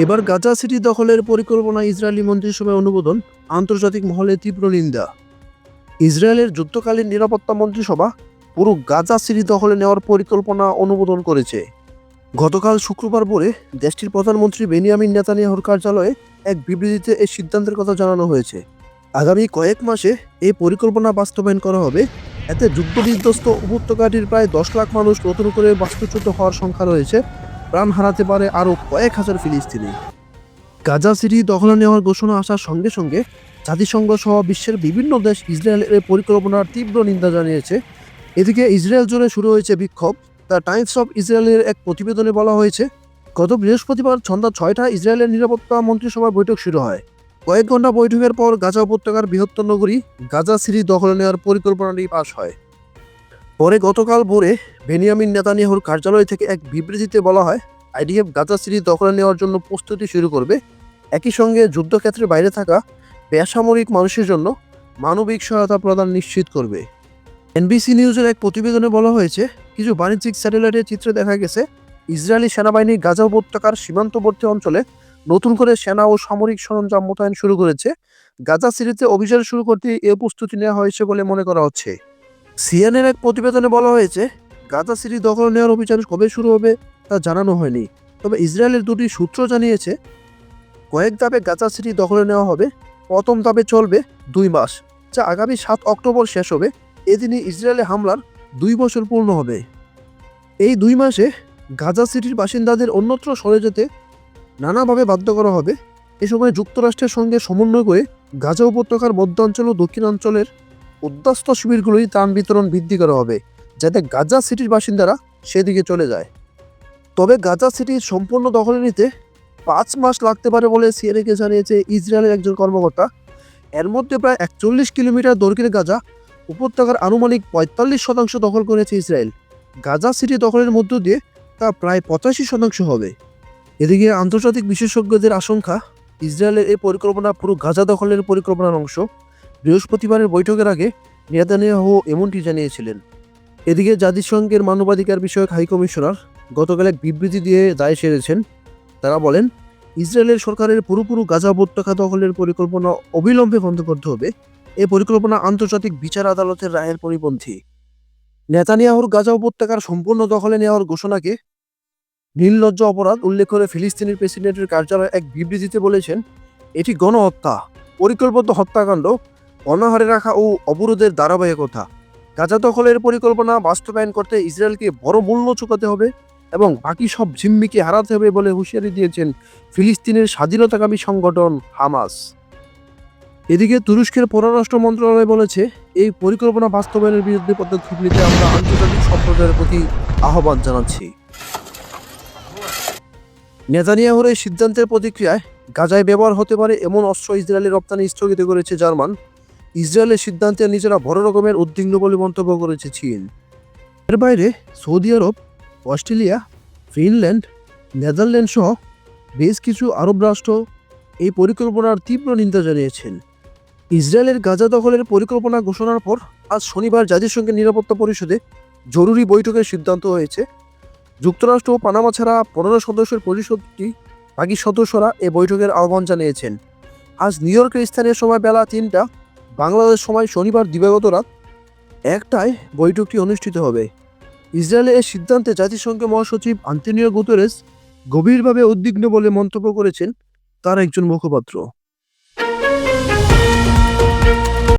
এবার গাজা সিটি দখলের পরিকল্পনা ইসরায়েলি মন্ত্রিসভায় অনুমোদন, আন্তর্জাতিক মহলে তীব্র নিন্দা। ইসরায়েলের যুদ্ধকালীন নিরাপত্তা মন্ত্রিসভা পুরো গাজা সিটি দখলে নেওয়ার পরিকল্পনা অনুমোদন করেছে। গতকাল শুক্রবার ভোরে দেশটির প্রধানমন্ত্রী বেনিয়ামিন নেতানিয়াহুর কার্যালয়ে এক বিবৃতিতে এই সিদ্ধান্তের কথা জানানো হয়েছে। আগামী কয়েক মাসে এই পরিকল্পনা বাস্তবায়ন করা হবে। এতে যুদ্ধবিধ্বস্ত উপত্যকাটির প্রায় 10 লাখ মানুষ নতুন করে বাস্তুচ্যুত হওয়ার সংখ্যা রয়েছে। প্রাণ হারাতে পারে আরও কয়েক হাজার ফিলিস্তিনি। গাজা সিটি দখলে নেওয়ার ঘোষণা আসার সঙ্গে সঙ্গে জাতিসংঘ সহ বিশ্বের বিভিন্ন দেশ ইসরায়েলের এই পরিকল্পনার তীব্র নিন্দা জানিয়েছে। এদিকে ইসরায়েল জুড়ে শুরু হয়েছে বিক্ষোভ। দ্য টাইমস অফ ইসরায়েলের এক প্রতিবেদনে বলা হয়েছে, গত বৃহস্পতিবার সন্ধ্যা 6টায় ইসরায়েলের নিরাপত্তা মন্ত্রিসভার বৈঠক শুরু হয়। কয়েক ঘন্টা বৈঠকের পর গাজা উপত্যকার বৃহত্তর নগরী গাজা সিটি দখলে নেওয়ার পরিকল্পনাটি পাস হয়। পরে গতকাল ভোরে বেনিয়ামিন নেতানিয়াহুর কার্যালয় থেকে এক বিবৃতিতে বলা হয়, আইডিএফ গাজা সিটি দখলে নেওয়ার জন্য প্রস্তুতি শুরু করবে। একই সঙ্গে যুদ্ধক্ষেত্রের বাইরে থাকা বেসামরিক মানুষের জন্য মানবিক সহায়তা প্রদান নিশ্চিত করবে। এনবিসি নিউজের এক প্রতিবেদনে বলা হয়েছে, কিছু বাণিজ্যিক স্যাটেলাইটের চিত্রে দেখা গেছে ইসরায়েলি সেনাবাহিনী গাজা উপত্যকার সীমান্তবর্তী অঞ্চলে নতুন করে সেনা ও সামরিক সরঞ্জাম মোতায়েন শুরু করেছে। গাজা সিটিতে অভিযান শুরু করতে এই প্রস্তুতি নেওয়া হয়েছে বলে মনে করা হচ্ছে। সিএনএর এক প্রতিবেদনে বলা হয়েছে, গাজা সিটি দখল নেওয়ার অভিযান কবে শুরু হবে তা জানানো হয়নি। তবে ইসরায়েলের দুটি সূত্র জানিয়েছে, কয়েক ধাপে গাজা সিটি দখলে নেওয়া হবে। প্রথম ধাপে চলবে 2 মাস, যা আগামী 7 অক্টোবর শেষ হবে। এদিনই ইসরায়েলে হামলার 2 বছর পূর্ণ হবে। এই 2 মাসে গাজা সিটির বাসিন্দাদের অন্যত্র সরে যেতে নানাভাবে বাধ্য করা হবে। এ সময় যুক্তরাষ্ট্রের সঙ্গে সমন্বয় করে গাজা উপত্যকার মধ্যাঞ্চল ও দক্ষিণাঞ্চলের উদ্বাস্ত শিবিরগুলোই ত্রাণ বিতরণ বৃদ্ধি করা হবে, যাতে গাজা সিটির বাসিন্দারা সেদিকে চলে যায়। তবে গাজা সিটি সম্পূর্ণ দখলে নিতে 5 মাস লাগতে পারে বলে সিএনএকে জানিয়েছে ইসরায়েলের একজন কর্মকর্তা। এর মধ্যে প্রায় 41 কিলোমিটার দৈর্ঘ্যের গাজা উপত্যকার আনুমানিক 45% দখল করেছে ইসরায়েল। গাজা সিটি দখলের মধ্য দিয়ে তা প্রায় 85% হবে। এদিকে আন্তর্জাতিক বিশেষজ্ঞদের আশঙ্কা, ইসরায়েলের এই পরিকল্পনা পুরো গাজা দখলের পরিকল্পনার অংশ। বৃহস্পতিবারের বৈঠকের আগে নেতানিয়াহু এমনটি জানিয়েছিলেন। এদিকে জাতিসংঘের মানবাধিকার বিষয়ক হাই কমিশনার গতকাল এক বিবৃতি দিয়ে দায় সেরেছেন। তারা বলেন, ইসরায়েলের সরকারের পুরোপুরি গাজা উপত্যকা দখলের পরিকল্পনা অবিলম্বে বন্ধ করতে হবে। এই পরিকল্পনা আন্তর্জাতিক বিচার আদালতের রায়ের পরিপন্থী। নেতানিয়াহুর গাজা উপত্যকার সম্পূর্ণ দখলে নেওয়ার ঘোষণাকে নির্লজ্জ অপরাধ উল্লেখ করে ফিলিস্তিনের প্রেসিডেন্টের কার্যালয় এক বিবৃতিতে বলেছেন, এটি গণহত্যা, পরিকল্পিত হত্যাকাণ্ড, অনাহারে রাখা ও অবরোধের ধারাবাহিকতা। গাজা দখলের পরিকল্পনা বাস্তবায়ন করতে ইসরায়েলকে বড় মূল্য চুকাতে হবে এবং বাকি সব জিম্মিকে হারাতে হবে বলে হুঁশিয়ারি দিয়েছেন ফিলিস্তিনের স্বাধীনতাকামী সংগঠন হামাস। এদিকে তুরস্কের পররাষ্ট্র মন্ত্রণালয় বলেছে, এই পরিকল্পনা বাস্তবায়নের বিরুদ্ধে পদক্ষেপ নিতে আমরা আন্তর্জাতিক সম্প্রদায়ের প্রতি আহ্বান জানাচ্ছি। নেতানিয়াহুর এই সিদ্ধান্তের প্রতিক্রিয়ায় গাজায় ব্যবহার হতে পারে এমন অস্ত্র ইসরায়েলের রপ্তানি স্থগিত করেছে জার্মান। ইসরায়েলের সিদ্ধান্তে নিজেরা বড় রকমের উদ্বিগ্ন বলে মন্তব্য করেছে চীন। এর বাইরে সৌদি আরব, অস্ট্রেলিয়া, ফিনল্যান্ড, নেদারল্যান্ড সহ বেশ কিছু আরব রাষ্ট্র এই পরিকল্পনার তীব্র নিন্দা জানিয়েছেন। ইসরায়েলের গাজা দখলের পরিকল্পনা ঘোষণার পর আজ শনিবার জাতিসংঘের নিরাপত্তা পরিষদে জরুরি বৈঠকের সিদ্ধান্ত হয়েছে। যুক্তরাষ্ট্র ও পানামা ছাড়া 15 সদস্যের পরিষদটি বাকি সদস্যরা এ বৈঠকের আহ্বান জানিয়েছেন। আজ নিউ ইয়র্কের স্থানীয় সময় বেলা 3টা, বাংলাদেশ সময় শনিবার দিবাগত রাত 1টায় বৈঠকটি অনুষ্ঠিত হবে। ইসরায়েলের এই সিদ্ধান্তে জাতিসংঘের মহাসচিব আন্তোনিও গুতেরেস গভীরভাবে উদ্বিগ্ন বলে মন্তব্য করেছেন তার একজন মুখপাত্র।